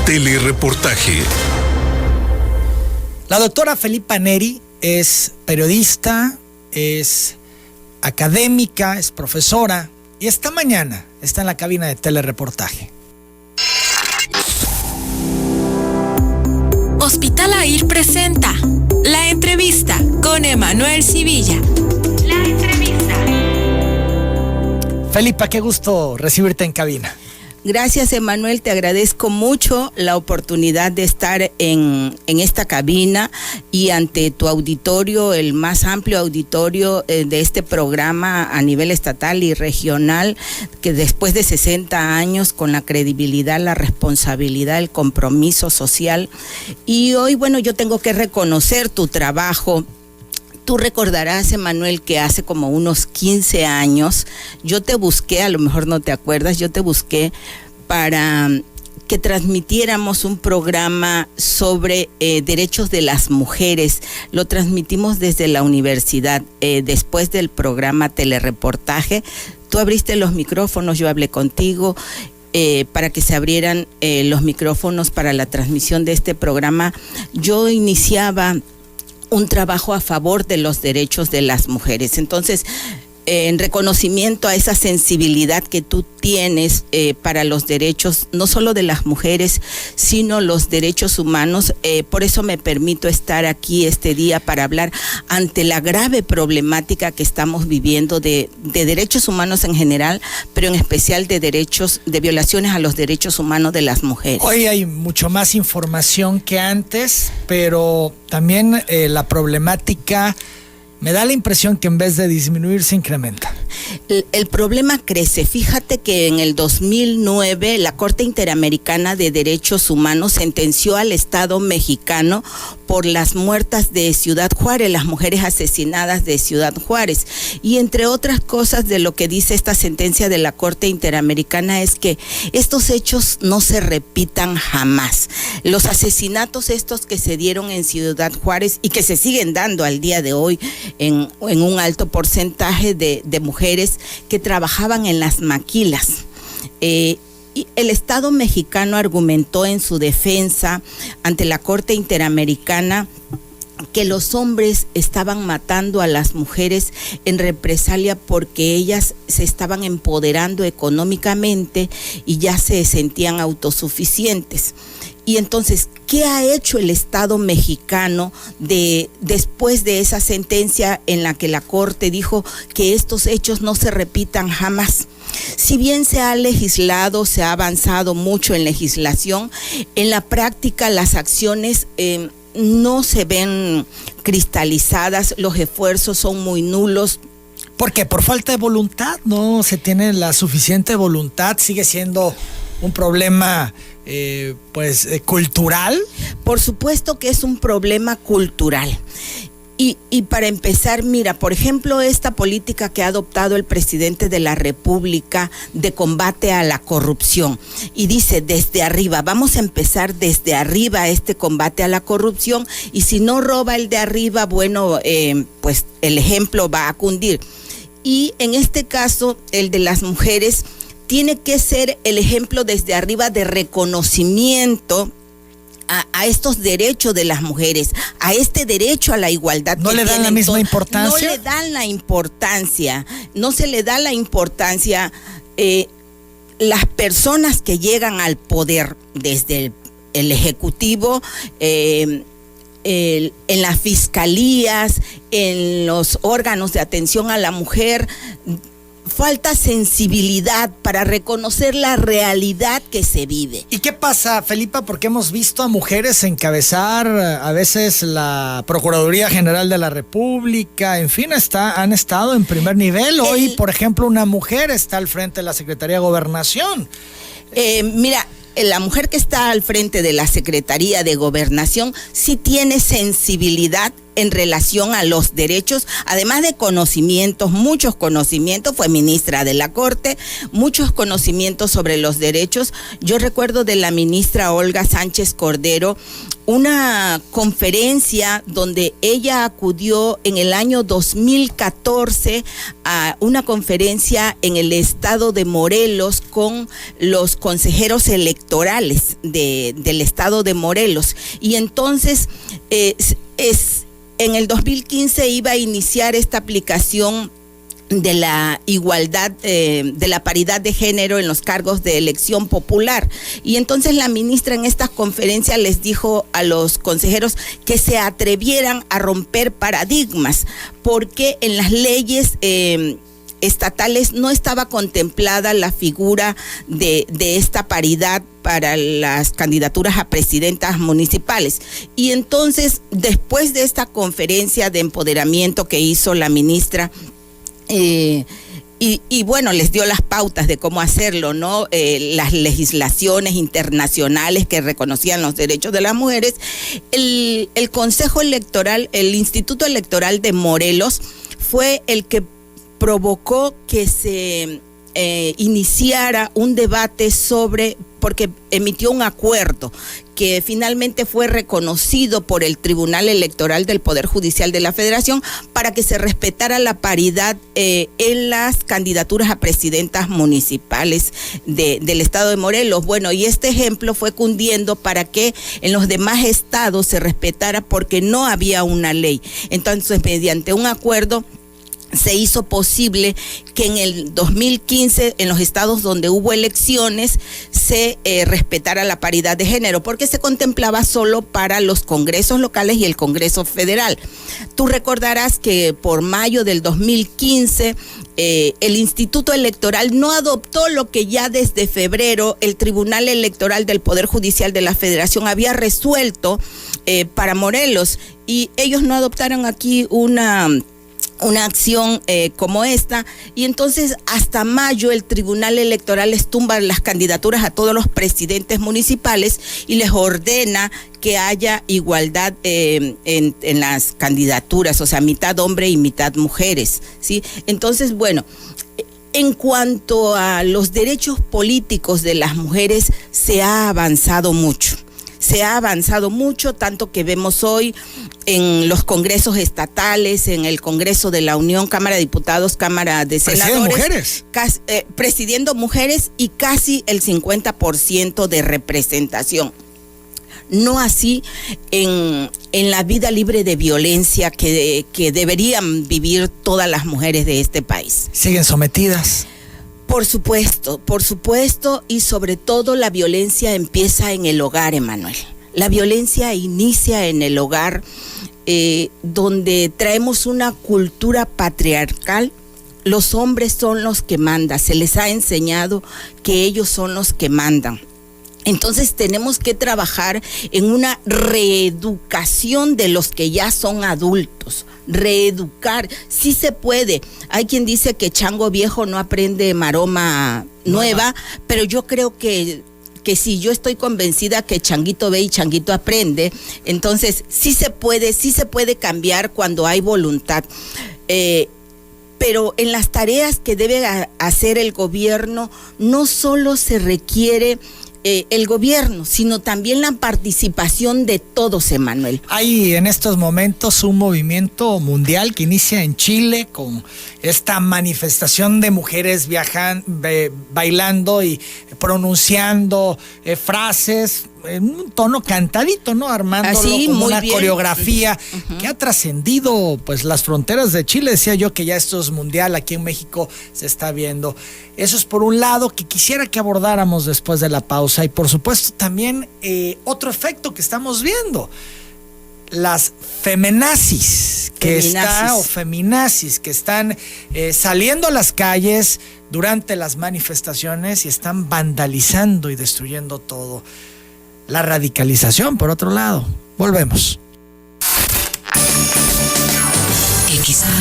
Telereportaje. La doctora Felipa Neri es periodista, es académica, es profesora y esta mañana está en la cabina de Telereportaje. Hospital AIR presenta La Entrevista con Emanuel Civilla. La Entrevista. Felipa, qué gusto recibirte en cabina. Gracias, Emanuel, te agradezco mucho la oportunidad de estar en esta cabina y ante tu auditorio, el más amplio auditorio de este programa a nivel estatal y regional, que después de 60 años, con la credibilidad, la responsabilidad, el compromiso social. Y hoy, bueno, yo tengo que reconocer tu trabajo. Tú recordarás, Emanuel, que hace como unos 15 años yo te busqué, a lo mejor no te acuerdas, yo te busqué para que transmitiéramos un programa sobre derechos de las mujeres. Lo transmitimos desde la universidad, después del programa Telereportaje. Tú abriste los micrófonos, yo hablé contigo para que se abrieran los micrófonos para la transmisión de este programa. Yo iniciaba un trabajo a favor de los derechos de las mujeres. Entonces, en reconocimiento a esa sensibilidad que tú tienes para los derechos, no solo de las mujeres, sino los derechos humanos, por eso me permito estar aquí este día para hablar ante la grave problemática que estamos viviendo de derechos humanos en general, pero en especial de violaciones a los derechos humanos de las mujeres. Hoy hay mucho más información que antes, pero también la problemática me da la impresión que en vez de disminuir se incrementa. El problema crece. Fíjate que en el 2009 la Corte Interamericana de Derechos Humanos sentenció al Estado mexicano por las muertas de Ciudad Juárez, las mujeres asesinadas de Ciudad Juárez. Y entre otras cosas de lo que dice esta sentencia de la Corte Interamericana es que estos hechos no se repitan jamás. Los asesinatos estos que se dieron en Ciudad Juárez y que se siguen dando al día de hoy en un alto porcentaje de mujeres que trabajaban en las maquilas. Y el Estado mexicano argumentó en su defensa ante la Corte Interamericana que los hombres estaban matando a las mujeres en represalia porque ellas se estaban empoderando económicamente y ya se sentían autosuficientes. Y entonces, ¿qué ha hecho el Estado mexicano después de esa sentencia en la que la Corte dijo que estos hechos no se repitan jamás? Si bien se ha legislado, se ha avanzado mucho en legislación, en la práctica las acciones no se ven cristalizadas, los esfuerzos son muy nulos. ¿Por qué? Por falta de voluntad, no se tiene la suficiente voluntad, sigue siendo un problema cultural. Por supuesto que es un problema cultural. Y para empezar, mira, por ejemplo, esta política que ha adoptado el presidente de la República de combate a la corrupción. Y dice, desde arriba, vamos a empezar desde arriba este combate a la corrupción. Y si no roba el de arriba, bueno, pues el ejemplo va a cundir. Y en este caso, el de las mujeres tiene que ser el ejemplo desde arriba de reconocimiento a estos derechos de las mujeres, a este derecho a la igualdad. ¿No le dan la misma importancia? No le dan la importancia, no se le da la importancia. Las personas que llegan al poder desde el Ejecutivo, en las fiscalías, en los órganos de atención a la mujer, falta sensibilidad para reconocer la realidad que se vive. ¿Y qué pasa, Felipa? Porque hemos visto a mujeres encabezar a veces la Procuraduría General de la República, en fin, han estado en primer nivel. Hoy, por ejemplo, una mujer está al frente de la Secretaría de Gobernación. Mira, la mujer que está al frente de la Secretaría de Gobernación sí tiene sensibilidad en relación a los derechos, además de conocimientos, muchos conocimientos, fue ministra de la Corte, muchos conocimientos sobre los derechos. Yo recuerdo de la ministra Olga Sánchez Cordero una conferencia donde ella acudió en el año 2014 a una conferencia en el estado de Morelos con los consejeros electorales del estado de Morelos. Y entonces en el 2015 iba a iniciar esta aplicación de la igualdad, de la paridad de género en los cargos de elección popular. Y entonces la ministra en esta conferencia les dijo a los consejeros que se atrevieran a romper paradigmas, porque en las leyes estatales no estaba contemplada la figura de esta paridad para las candidaturas a presidentas municipales. Y entonces, después de esta conferencia de empoderamiento que hizo la ministra, y bueno, les dio las pautas de cómo hacerlo, ¿no? Las legislaciones internacionales que reconocían los derechos de las mujeres. El Consejo Electoral, el Instituto Electoral de Morelos, fue el que provocó que se iniciara un debate porque emitió un acuerdo que finalmente fue reconocido por el Tribunal Electoral del Poder Judicial de la Federación para que se respetara la paridad en las candidaturas a presidentas municipales del estado de Morelos. Bueno, y este ejemplo fue cundiendo para que en los demás estados se respetara, porque no había una ley. Entonces, mediante un acuerdo se hizo posible que en el 2015, en los estados donde hubo elecciones, se respetara la paridad de género, porque se contemplaba solo para los congresos locales y el Congreso Federal. Tú recordarás que por mayo del 2015, el Instituto Electoral no adoptó lo que ya desde febrero el Tribunal Electoral del Poder Judicial de la Federación había resuelto para Morelos, y ellos no adoptaron aquí una acción como esta, y entonces hasta mayo el Tribunal Electoral les tumba las candidaturas a todos los presidentes municipales y les ordena que haya igualdad en las candidaturas, o sea, mitad hombre y mitad mujeres, ¿sí? Entonces, bueno, en cuanto a los derechos políticos de las mujeres, se ha avanzado mucho. Se ha avanzado mucho, tanto que vemos hoy en los congresos estatales, en el Congreso de la Unión, Cámara de Diputados, Cámara de Senadores, presidiendo mujeres y casi el 50% de representación. No así en la vida libre de violencia que deberían vivir todas las mujeres de este país. ¿Siguen sometidas? Por supuesto, y sobre todo la violencia empieza en el hogar, Emanuel. La violencia inicia en el hogar, donde traemos una cultura patriarcal. Los hombres son los que mandan, se les ha enseñado que ellos son los que mandan. Entonces tenemos que trabajar en una reeducación de los que ya son adultos. Reeducar, sí se puede. Hay quien dice que chango viejo no aprende maroma nueva, pero yo creo que sí, yo estoy convencida que changuito ve y changuito aprende. Entonces sí se puede cambiar cuando hay voluntad. Pero en las tareas que debe hacer el gobierno, no solo se requiere el gobierno, sino también la participación de todos, Emanuel. Hay en estos momentos un movimiento mundial que inicia en Chile con esta manifestación de mujeres bailando y pronunciando frases en un tono cantadito, ¿no? Armándolo como una coreografía que ha trascendido pues las fronteras de Chile. Decía yo que ya esto es mundial, aquí en México se está viendo. Eso es por un lado que quisiera que abordáramos después de la pausa, y por supuesto también otro efecto que estamos viendo, las feminazis que están saliendo a las calles durante las manifestaciones y están vandalizando y destruyendo todo. La radicalización, por otro lado. Volvemos. XHPT